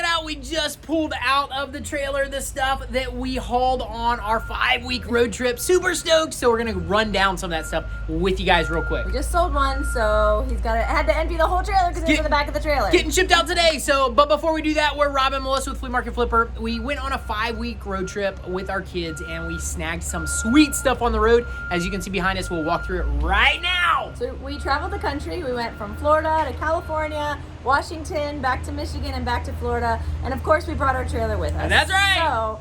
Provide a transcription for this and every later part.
it out. We just pulled out of the trailer the stuff that we hauled on our 5-week road trip. Super stoked. So we're going to run down some of that stuff with you guys real quick. We just sold one, so had to empty the whole trailer because it was in the back of the trailer. Getting shipped out today. But before we do that, we're Rob and Melissa with Flea Market Flipper. We went on a 5-week road trip with our kids, and we snagged some sweet stuff on the road. As you can see behind us, we'll walk through it right now. So we traveled the country. We went from Florida to California, Washington, back to Michigan, and back to Florida. And of course, we brought our trailer with us. That's right. So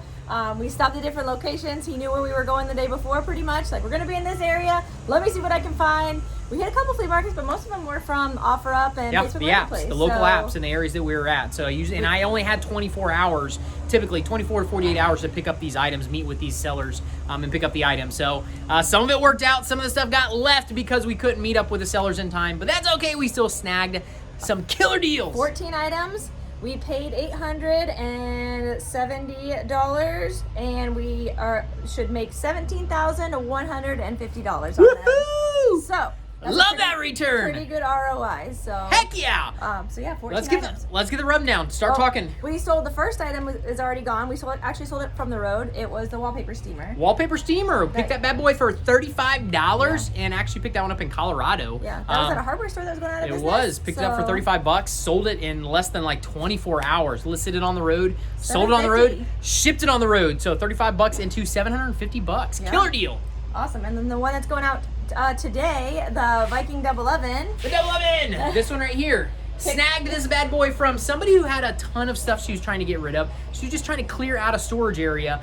we stopped at different locations. He knew where we were going the day before, pretty much. Like, we're going to be in this area. Let me see what I can find. We hit a couple flea markets, but most of them were from OfferUp and Facebook Marketplace. The local apps in the areas that we were at. So I only had 24 hours, typically 24 to 48 hours to pick up these items, meet with these sellers, and pick up the items. So some of it worked out. Some of the stuff got left because we couldn't meet up with the sellers in time. But that's okay. We still snagged some killer deals. 14 items. We paid $870, and we should make $17,150 on that. So love that return. Pretty good ROI. So heck yeah. So yeah, 14 items. Let's get the rundown. Start talking. We sold the first item is already gone. We actually sold it from the road. It was the wallpaper steamer. Wallpaper steamer. Picked that bad boy for $35 and actually picked that one up in Colorado. Yeah, that was at a hardware store that was going out of business. It was. Picked it up for $35. Sold it in less than like 24 hours. Listed it on the road. Sold it on the road. Shipped it on the road. So $35 into $750. Yeah. Killer deal. Awesome. And then the one that's going out today, the Viking double oven. The double oven! This one right here. Snagged this bad boy from somebody who had a ton of stuff she was trying to get rid of. She was just trying to clear out a storage area.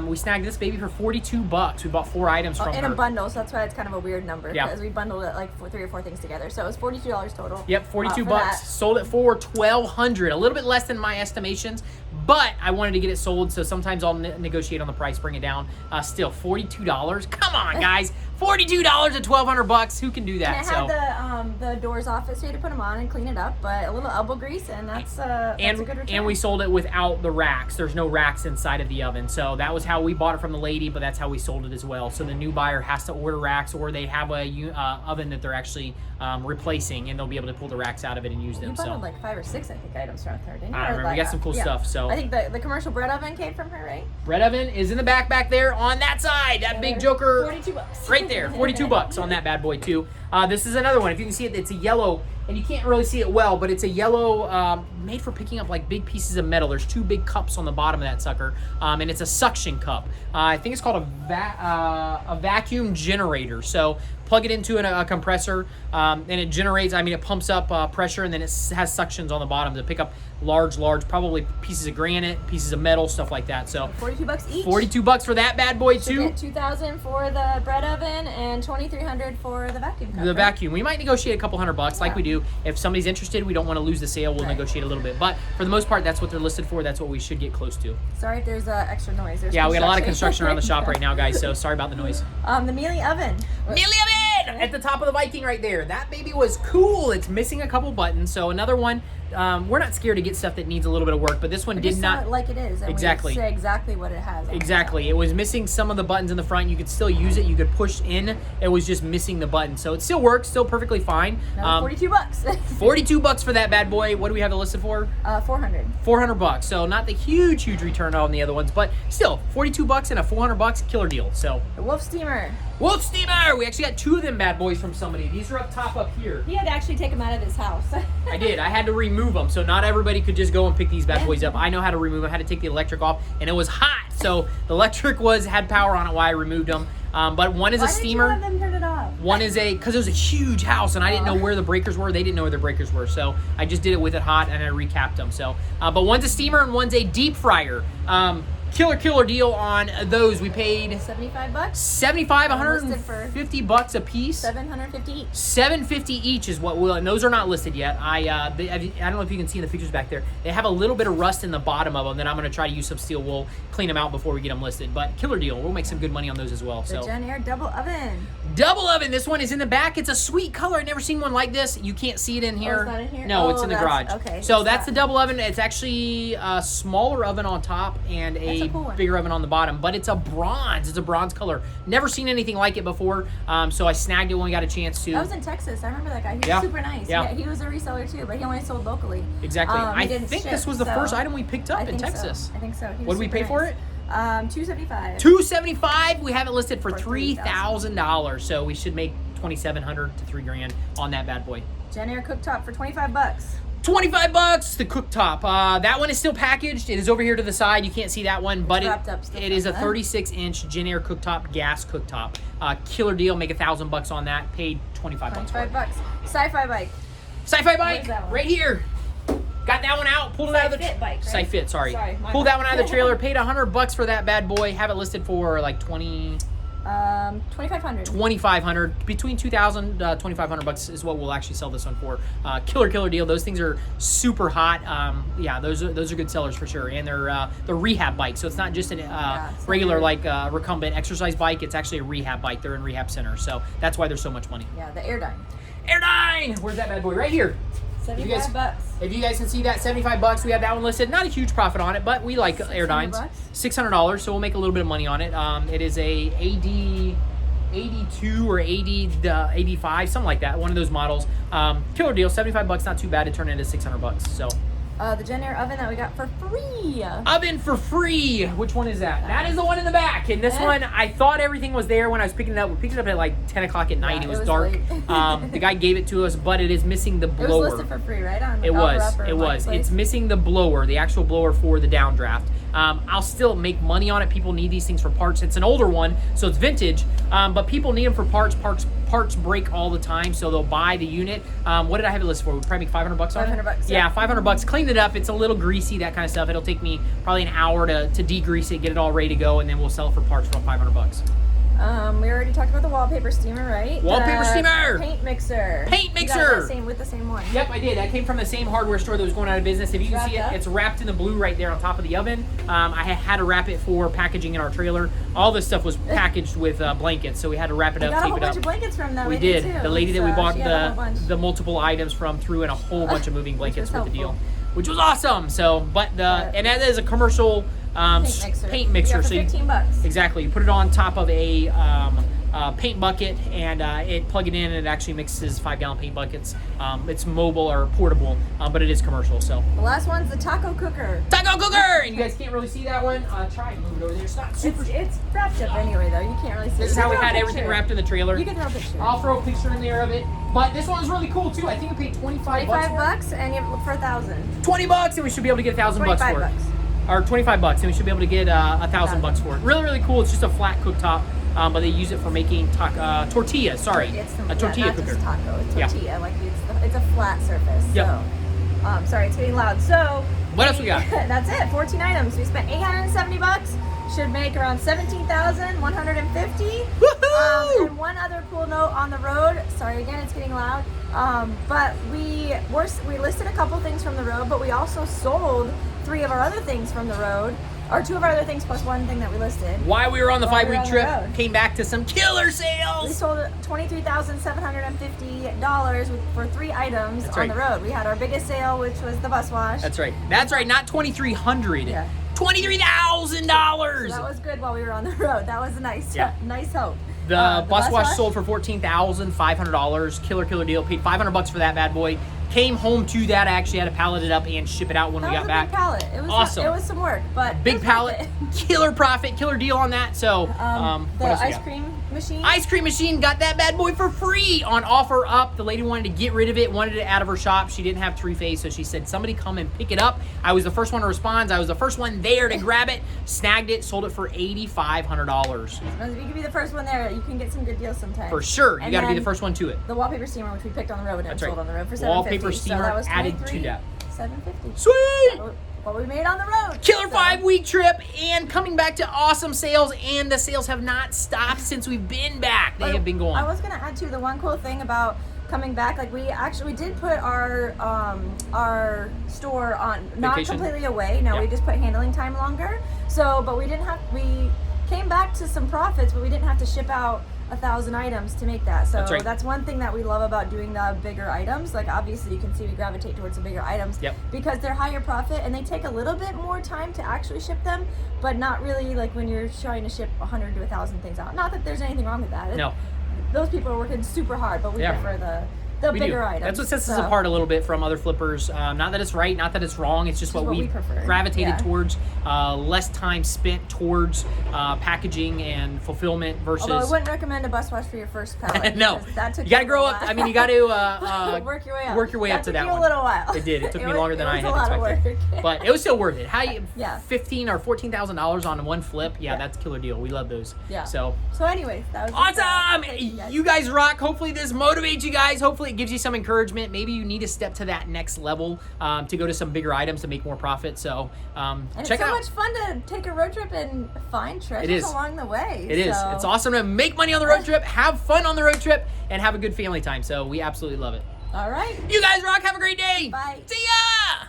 We snagged this baby for $42. We bought 4 items from her. In a bundle, so that's why it's kind of a weird number. Yeah. Because we bundled it like 3 or 4 things together. So it was $42 total. Yep, $42. Sold it for $1,200. A little bit less than my estimations, but I wanted to get it sold, so sometimes I'll negotiate on the price, bring it down. Still, $42. Come on, guys. $42 at $1,200. Who can do that? And it had the doors off it, so you had to put them on and clean it up. But a little elbow grease, and that's a good return. And we sold it without the racks. There's no racks inside of the oven. So that was how we bought it from the lady, but that's how we sold it as well. So the new buyer has to order racks, or they have a oven that they're actually replacing, and they'll be able to pull the racks out of it and use them. You bundled like 5 or 6, I think, items from her, didn't you? I remember. We got some cool stuff. So I think the commercial bread oven came from her, right? Bread oven is in the back there on that side. That big joker. $42. Right there. $42 on that bad boy too. This is another one. If you can see it, it's a yellow, and you can't really see it well, but it's a yellow made for picking up like big pieces of metal. There's 2 big cups on the bottom of that sucker, and it's a suction cup. I think it's called a vacuum generator. So plug it into a compressor, and it generates, it pumps up pressure, and then it has suctions on the bottom to pick up large, probably pieces of granite, pieces of metal, stuff like that. So $42 each. $42 for that bad boy too. $2,000 for the bread oven and $2,300 for the vacuum cup. The vacuum. We might negotiate a couple $100 like we do. If somebody's interested, we don't want to lose the sale, we'll negotiate a little bit. But for the most part, that's what they're listed for. That's what we should get close to. Sorry if there's extra noise. Yeah, we got a lot of construction around the shop right now, guys, so sorry about the noise. The Miele oven. Miele oven! At the top of the Viking right there. That baby was cool. It's missing a couple buttons. So another one. We're not scared to get stuff that needs a little bit of work, but this one did not. Like it is. And exactly. We say exactly what it has. Exactly. It was missing some of the buttons in the front. You could still use it. You could push in. It was just missing the button. So it still works. Still perfectly fine. $42. $42 for that bad boy. What do we have to list it for? $400. $400. So not the huge return on the other ones, but still $42 and a $400 killer deal. So the Wolf steamer. Wolf steamer. We actually got 2 of them bad boys from somebody. These are up top up here. He had to actually take them out of his house. I did. I had to remove them, so not everybody could just go and pick these bad boys up. I know how to remove them. I had to take the electric off, and it was hot, so the electric had power on it while I removed them. But one is a steamer. Why did you have them turn it off? One is because it was a huge house, and I didn't know where the breakers were. They didn't know where the breakers were, so I just did it with it hot, and I recapped them. So, but one's a steamer and one's a deep fryer. Killer deal on those. We paid $75. $75, $150 a piece. $750 each. $750 each is what and those are not listed yet. I don't know if you can see in the pictures back there. They have a little bit of rust in the bottom of them that I'm going to try to use some steel wool, clean them out before we get them listed. But killer deal. We'll make some good money on those as well. The Jenn Air double oven. Double oven. This one is in the back. It's a sweet color. I've never seen one like this. You can't see it in here. It's not in here? No, it's in the garage. Okay. So that's the double oven. It's actually a smaller oven on top and a a cool one. bigger oven on the bottom, but it's a bronze. It's a bronze color. Never seen anything like it before, so I snagged it when we got a chance to. That was in Texas. I remember that guy. He was super nice. Yeah, he was a reseller too, but he only sold locally. Exactly. I think this was the first item we picked up in Texas. I think so. What did we pay for it? $275. $275. We have it listed for $3,000, so we should make $2,700 to $3,000 on that bad boy. Jenn cooktop for $25. $25, the cooktop. That one is still packaged. It is over here to the side. You can't see that one, but it is a 36-inch Jenn cooktop, gas cooktop. Killer deal. Make $1,000 on that. Paid $25. $25. Sci-fi bike. Sci-fi bike, right here. Got that one out. Pulled it out of the bike. Right? Sci-fit. Sorry. Pulled that one out of the trailer. Paid $100 for that bad boy. Have it listed for like $2,500. Between $2,000 $2,500 is what we'll actually sell this one for. Killer deal. Those things are super hot. Yeah, those are good sellers for sure. And they're rehab bikes, so it's not just a regular like recumbent exercise bike. It's actually a rehab bike. They're in rehab centers, so that's why there's so much money. Yeah, the Airdyne. Airdyne. Where's that bad boy? Right here. $75. If you guys can see that, $75. We have that one listed. Not a huge profit on it, but we like Airdynes. $600, so we'll make a little bit of money on it. It is a AD 82 or 85, something like that. One of those models. Killer deal. $75. Not too bad to turn into $600. So. The Jenn oven that we got for free. Oven for free. Which one is that? That is the one in the back. And this one, I thought everything was there when I was picking it up. We picked it up at like 10 o'clock at night. It was dark. The guy gave it to us, but it is missing the blower. It was listed for free, right? On it was. It's missing the blower, the actual blower for the downdraft. I'll still make money on it. People need these things for parts. It's an older one, so it's vintage, but people need them for parts. Parts break all the time, so they'll buy the unit. What did I have it listed for? We'd probably make $500 on it? $500, yeah. $500. Cleaned it up. It's a little greasy, that kind of stuff. It'll take me probably an hour to degrease it, get it all ready to go, and then we'll sell it for parts for $500. We already talked about the wallpaper steamer, right? Wallpaper steamer! Paint mixer. Paint mixer! You got that with the same one. Yep, I did. That came from the same hardware store that was going out of business. If you can see it, it's wrapped in the blue right there on top of the oven. I had to wrap it for packaging in our trailer. All this stuff was packaged with blankets, so we had to wrap it up, tape it up. We got a whole bunch of blankets from them. We did. The lady that we bought the multiple items from threw in a whole bunch of moving blankets with the deal, which was awesome. So, and that is a commercial paint mixer. Yeah, for $15. Exactly. You put it on top of a paint bucket, and it plug it in, and it actually mixes 5-gallon paint buckets. It's mobile or portable, but it is commercial. So the last one's the taco cooker. Taco cooker, and you guys can't really see that one. Try and move it over there. It's not super. It's wrapped up anyway, though. You can't really see. This is how we had everything wrapped in the trailer. You can throw a picture. I'll throw a picture in there of it. But this one's really cool too. I think we paid $25 and you for $1,000. $20, and we should be able to get $1,000 for it. Or $25, and we should be able to get $1,000 for it. Really cool. It's just a flat cooktop, but they use it for making tortillas. Sorry, a tortilla not cooker. Just taco. It's tortilla. Like it's a flat surface. Yep. So, sorry, it's getting loud. So what else we got? That's it. 14 items. We spent $870. Should make around $17,150. Woohoo! And one other cool note on the road. Sorry, again, it's getting loud. But we listed a couple things from the road, but we also sold 3 of our other things from the road, or 2 of our other things plus 1 thing that we listed. While we were on the 5-week trip, came back to some killer sales. We sold $23,750 for 3 items on the road. We had our biggest sale, which was the bus wash. That's right. Not $2,300. Yeah. $23,000. So that was good while we were on the road. That was a nice help. The bus wash sold for $14,500. Killer deal. Paid $500 for that bad boy. Came home to that. I actually had to pallet it up and ship it out when we got back. Big pallet. It was awesome. It was some work, but big pallet. Killer profit. Killer deal on that. So the ice cream machine. Ice cream machine, got that bad boy for free on offer up. The lady wanted to get rid of it, wanted it out of her shop. She didn't have tree face, so she said, somebody come and pick it up. I was the first one to respond. I was the first one there to grab it, snagged it, sold it for $8,500. If you can be the first one there, you can get some good deals sometimes. For sure. You got to be the first one to it. The wallpaper steamer, which we picked on the road and sold on the road for $750. Wallpaper steamer added to that. $750. Sweet! What we made on the road. Killer 5-week trip, and coming back to awesome sales, and the sales have not stopped since we've been back. They have been going. I was going to add to the one cool thing about coming back. Like we did put our store on not completely away. No, we just put handling time longer. So, but we came back to some profits, but we didn't have to ship out 1,000 items to make that. So That's right. that's one thing that we love about doing the bigger items. Like obviously you can see we gravitate towards the bigger items because they're higher profit and they take a little bit more time to actually ship them, but not really like when you're trying to ship 100 to 1,000 things out. Not that there's anything wrong with that. No. Those people are working super hard, but we prefer the bigger items. That's what sets us apart a little bit from other flippers. Not that it's right, not that it's wrong. It's just what we prefer. Gravitated towards. Less time spent towards packaging and fulfillment versus. Although I wouldn't recommend a bus wash for your first pallet. No, that took you got to grow up. I mean, you got to work your way up. Work your way up to that one. It took me a little while. It did. It took me longer than I had expected. expected. But it was still worth it. $15,000 or $14,000 on one flip. Yeah, that's a killer deal. We love those. Yeah. So anyways, that was awesome. You guys rock. Hopefully this motivates you guys. Hopefully it gives you some encouragement. Maybe you need to step to that next level to go to some bigger items to make more profit. So check it out. It's so much fun to take a road trip and find treasures along the way. It is. It's awesome to make money on the road trip, have fun on the road trip, and have a good family time. So we absolutely love it. All right. You guys rock. Have a great day. Bye. See ya.